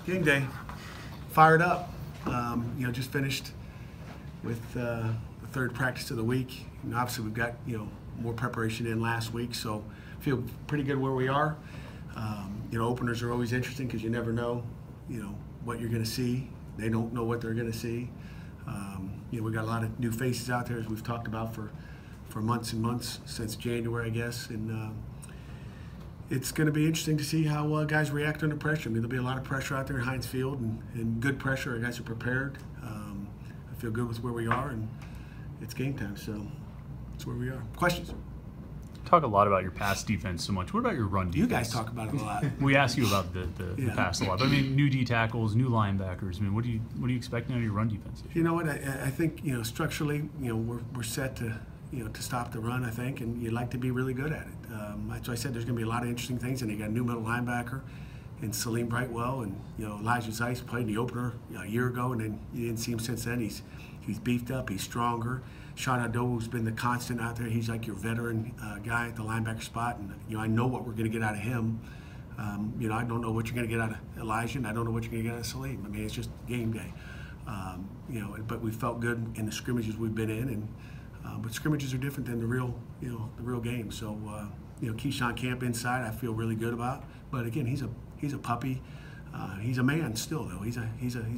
Game day, fired up. Just finished with the third practice of the week. And obviously, we've got more preparation in last week, so feel pretty good where we are. Openers are always interesting because you never know, what you're going to see. They don't know what they're going to see. We've got a lot of new faces out there, as we've talked about for months and months, since January, I guess. And it's going to be interesting to see how guys react under pressure. I mean, there'll be a lot of pressure out there in Heinz Field, and good pressure. Our guys are prepared. I feel good with where we are, and it's game time, so that's where we are. Questions? Talk a lot about your pass defense so much. What about your run defense? You guys talk about it a lot. We ask you about the pass a lot. But, I mean, new D tackles, new linebackers. I mean, what do you expect out of your run defense? You know what? I think structurally, we're set to stop the run. I think, and you'd like to be really good at it. That's why I said there's going to be a lot of interesting things. And they got a new middle linebacker, and Salim Brightwell, and Elijah Zeiss played in the opener a year ago, and then you didn't see him since then. He's beefed up. He's stronger. Sean Adobu's been the constant out there. He's like your veteran guy at the linebacker spot, and I know what we're going to get out of him. I don't know what you're going to get out of Elijah, and I don't know what you're going to get out of Salim. I mean, it's just game day. But we felt good in the scrimmages we've been in, and but scrimmages are different than the real game. So Keyshawn Camp inside, I feel really good about. But again, he's a puppy. He's a man still, though. He's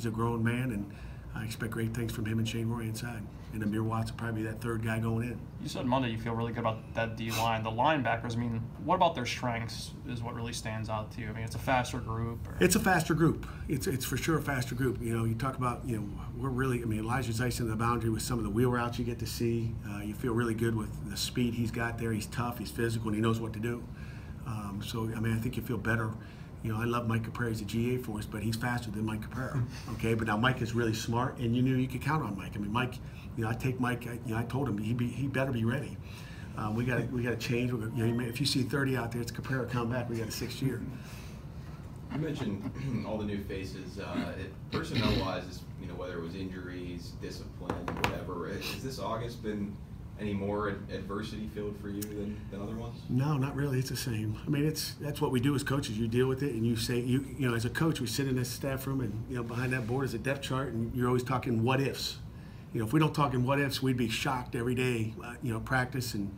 a grown man, and I expect great things from him and Shane Roy inside. And Amir Watts will probably be that third guy going in. You said Monday you feel really good about that D-line. The linebackers, I mean, what about their strengths is what really stands out to you? I mean, it's a faster group. It's a faster group. It's for sure a faster group. You talk about, we're really, I mean, Elijah Zeiss in the boundary with some of the wheel routes you get to see. You feel really good with the speed he's got there. He's tough, he's physical, and he knows what to do. I think you feel better. I love Mike Caprera. He's a GA for us, but he's faster than Mike Caprera. Okay, but now Mike is really smart, and you knew you could count on Mike. I mean, Mike, I take Mike. I told him he better be ready. We got to change. If you see 30 out there, it's Caprera come back. We got a 6th year. You mentioned all the new faces. Personnel-wise, whether it was injuries, discipline, whatever. Has this August been any more adversity filled for you than other ones? No, not really. It's the same. I mean, that's what we do as coaches. You deal with it, and you say, as a coach, we sit in this staff room, and behind that board is a depth chart, and you're always talking what ifs. If we don't talk in what ifs, we'd be shocked every day. Practice and.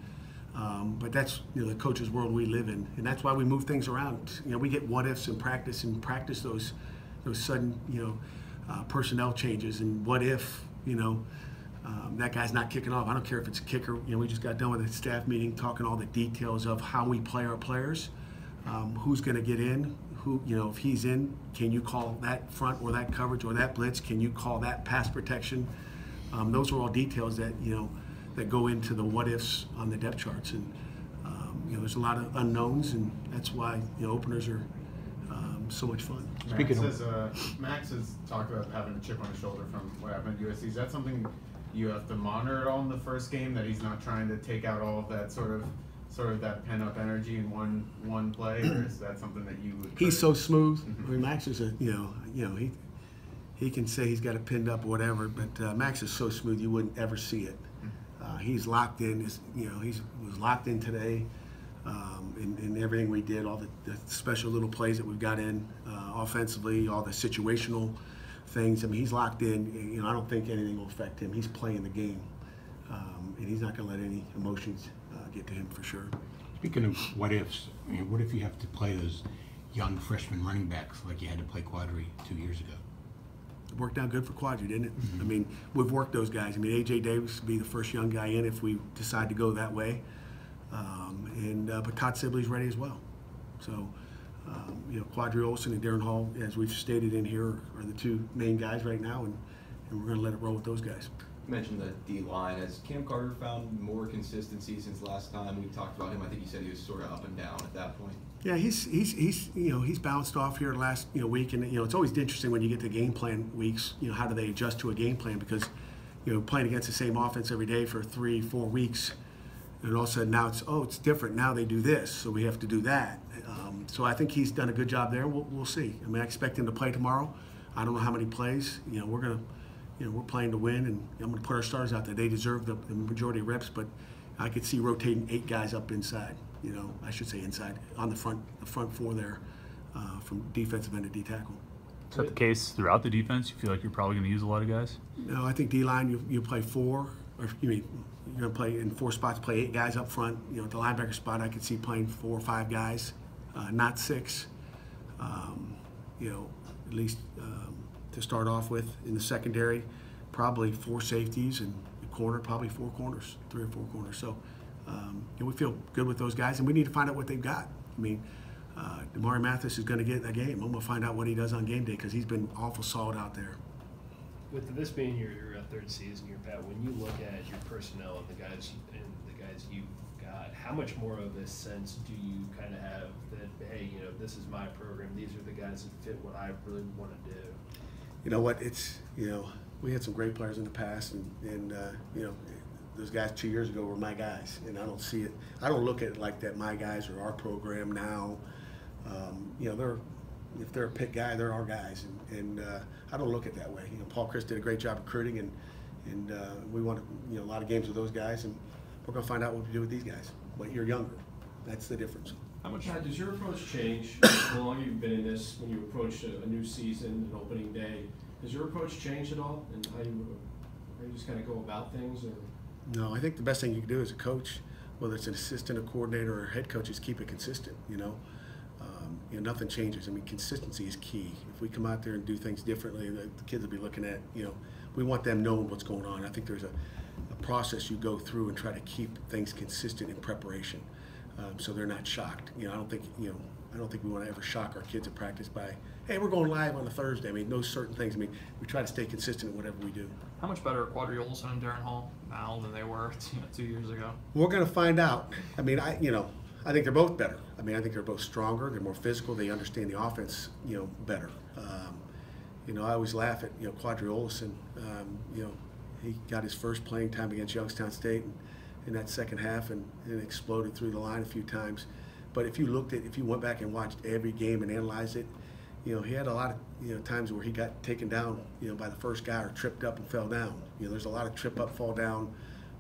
But that's the coach's world we live in, and that's why we move things around. We get what ifs in practice, and practice those sudden personnel changes, and what if that guy's not kicking off. I don't care if it's a kicker. We just got done with a staff meeting talking all the details of how we play our players, who's going to get in, who if he's in, can you call that front or that coverage or that blitz? Can you call that pass protection? Those are all details that that go into the what ifs on the depth charts, and there's a lot of unknowns, and that's why openers are so much fun. Max has talked about having a chip on his shoulder from what happened at USC. Is that something you have to monitor at all in the first game, that he's not trying to take out all of that sort of that pent-up energy in one play, or is that something that you would? He's so smooth. I mean, Max is he can say he's got it pinned up or whatever, but Max is so smooth you wouldn't ever see it. He's locked in. He was locked in today. In everything we did, all the special little plays that we've got in offensively, all the situational things. I mean, he's locked in. I don't think anything will affect him. He's playing the game, and he's not going to let any emotions get to him for sure. Speaking of what ifs, what if you have to play those young freshman running backs like you had to play Quadri 2 years ago? It worked out good for Quadri, didn't it? I mean, we've worked those guys. I mean, A.J. Davis would be the first young guy in if we decide to go that way. But Todd Sibley's ready as well. So, Quadri Olson and Darren Hall, as we've stated in here, are the two main guys right now, and we're going to let it roll with those guys. You mentioned the D-line. Has Cam Carter found more consistency since last time we talked about him? I think you said he was sort of up and down at that point. Yeah, he's bounced off here last week, and it's always interesting when you get to game plan weeks. How do they adjust to a game plan, because playing against the same offense every day for 3-4 weeks. And all of a sudden now it's different. Now they do this, so we have to do that. So I think he's done a good job there. We'll see. I mean, I expect him to play tomorrow. I don't know how many plays. We're playing to win, and I'm going to put our stars out there. They deserve the majority of reps, but I could see rotating 8 guys up inside. I should say inside on the front 4 there, from defensive end to D tackle. Is that the case throughout the defense? You feel like you're probably going to use a lot of guys? No, I think D-line, you play 4, or you mean you're going to play in 4 spots, play 8 guys up front. You know, at the linebacker spot, I could see playing 4 or 5 guys, not 6. You know, at least to start off with. In the secondary, probably 4 safeties, and the corner, probably 4 corners, 3 or 4 corners. So, you know, we feel good with those guys, and we need to find out what they've got. I mean, Demari Mathis is going to get in that game. I'm going to find out what he does on game day because he's been awful solid out there. With this being your third season, your Pat, when you look at your personnel and the guys you've got, how much more of a sense do you kind of have that, hey, you know, this is my program, these are the guys that fit what I really want to do? You know what? It's, you know, we had some great players in the past, and you know, those guys 2 years ago were my guys, and I don't see it. I don't look at it like that. My guys are our program now. You know, if they're a pick guy, they're our guys, and I don't look at it that way. You know, Paul Chris did a great job recruiting, and we want a lot of games with those guys, and we're going to find out what we do with these guys. But you're younger. That's the difference. How much does your approach change the longer you've been in this? When you approach a new season, an opening day, has your approach changed at all, and how you just kind of go about things? Or? No, I think the best thing you can do as a coach, whether it's an assistant, a coordinator, or a head coach, is keep it consistent. You know, nothing changes. I mean, consistency is key. If we come out there and do things differently, the kids will be looking at, you know, we want them knowing what's going on. I think there's a process you go through and try to keep things consistent in preparation, so they're not shocked. You know, I don't think we want to ever shock our kids at practice by, hey, we're going live on a Thursday. I mean, those certain things. I mean, we try to stay consistent in whatever we do. How much better are Quadri Olson and Darren Hall now than they were 2 years ago? We're going to find out. I mean, I think they're both better. I mean, I think they're both stronger. They're more physical. They understand the offense, you know, better. You know, I always laugh at, you know, Quadri Olson. You know, he got his first playing time against Youngstown State in that second half and exploded through the line a few times. But if you went back and watched every game and analyzed it, you know, he had a lot of, you know, times where he got taken down, you know, by the first guy or tripped up and fell down. You know, there's a lot of trip up, fall down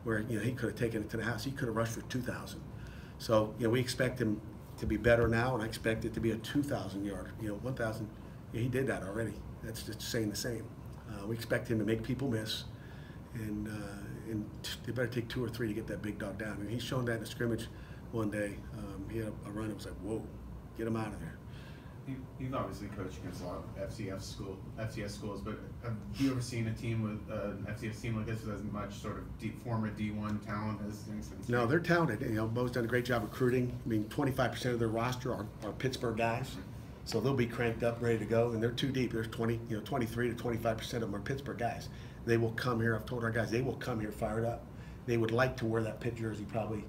where, you know, he could have taken it to the house. He could have rushed for 2,000. So, you know, we expect him to be better now, and I expect it to be a 2,000 yard. You know, 1,000, yeah, he did that already. That's just saying the same. We expect him to make people miss, and they better take 2 or 3 to get that big dog down. And he's shown that in a scrimmage one day. He had a run. It was like, whoa, get him out of there. You've obviously coached against a lot of FCS schools, but have you ever seen a team with an FCS team like this with as much sort of former D1 talent as Youngstown State? No, they're talented. You know, Bo's done a great job recruiting. I mean, 25% of their roster are Pittsburgh guys, so they'll be cranked up, ready to go. And they're too deep. There's 23 to 25% of them are Pittsburgh guys. They will come here. I've told our guys they will come here fired up. They would like to wear that Pitt jersey probably,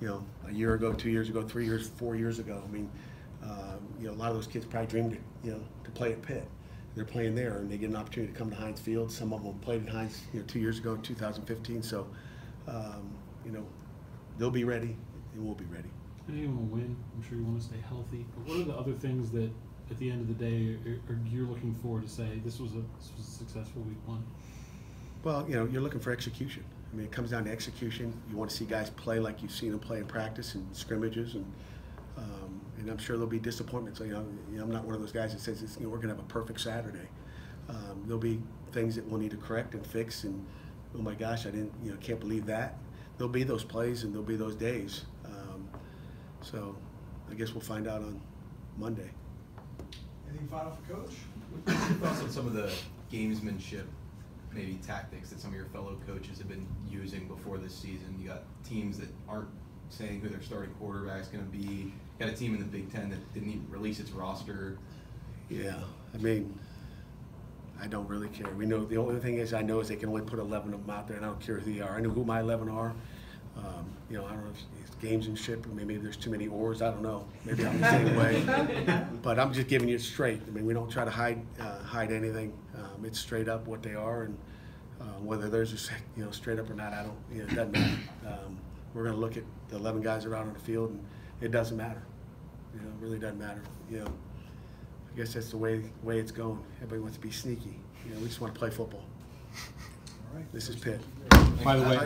you know, a year ago, 2 years ago, 3 years, 4 years ago. I mean. You know, a lot of those kids probably dreamed, you know, to play at Pitt. They're playing there, and they get an opportunity to come to Heinz Field. Some of them played at Heinz, you know, 2 years ago in 2015. So, you know, they'll be ready, and we'll be ready. I know you want to win. I'm sure you want to stay healthy. But what are the other things that, at the end of the day, you're looking for to say this was a successful week 1? Well, you know, you're looking for execution. I mean, it comes down to execution. You want to see guys play like you've seen them play in practice and scrimmages, and I'm sure there'll be disappointments. You know, I'm not one of those guys that says, you know, we're going to have a perfect Saturday. There'll be things that we'll need to correct and fix, and oh my gosh, can't believe that. There'll be those plays and there'll be those days. So I guess we'll find out on Monday. Anything final for Coach? What's your thoughts on some of the gamesmanship, maybe tactics that some of your fellow coaches have been using before this season? You got teams that aren't saying who their starting quarterback's going to be. Got a team in the Big Ten that didn't even release its roster. Yeah, I mean, I don't really care. We know the only thing I know is they can only put 11 of them out there, and I don't care who they are. I know who my 11 are. You know, I don't know if it's gamesmanship, or maybe there's too many ors. I don't know. Maybe I'm the same way. But I'm just giving you it straight. I mean, we don't try to hide anything. It's straight up what they are, and whether there's just, you know, straight up or not, it doesn't matter. We're going to look at the 11 guys around on the field, and it doesn't matter. You know, it really doesn't matter. You know, I guess that's the way it's going. Everybody wants to be sneaky. You know, we just want to play football. All right. This is Pitt. By the way.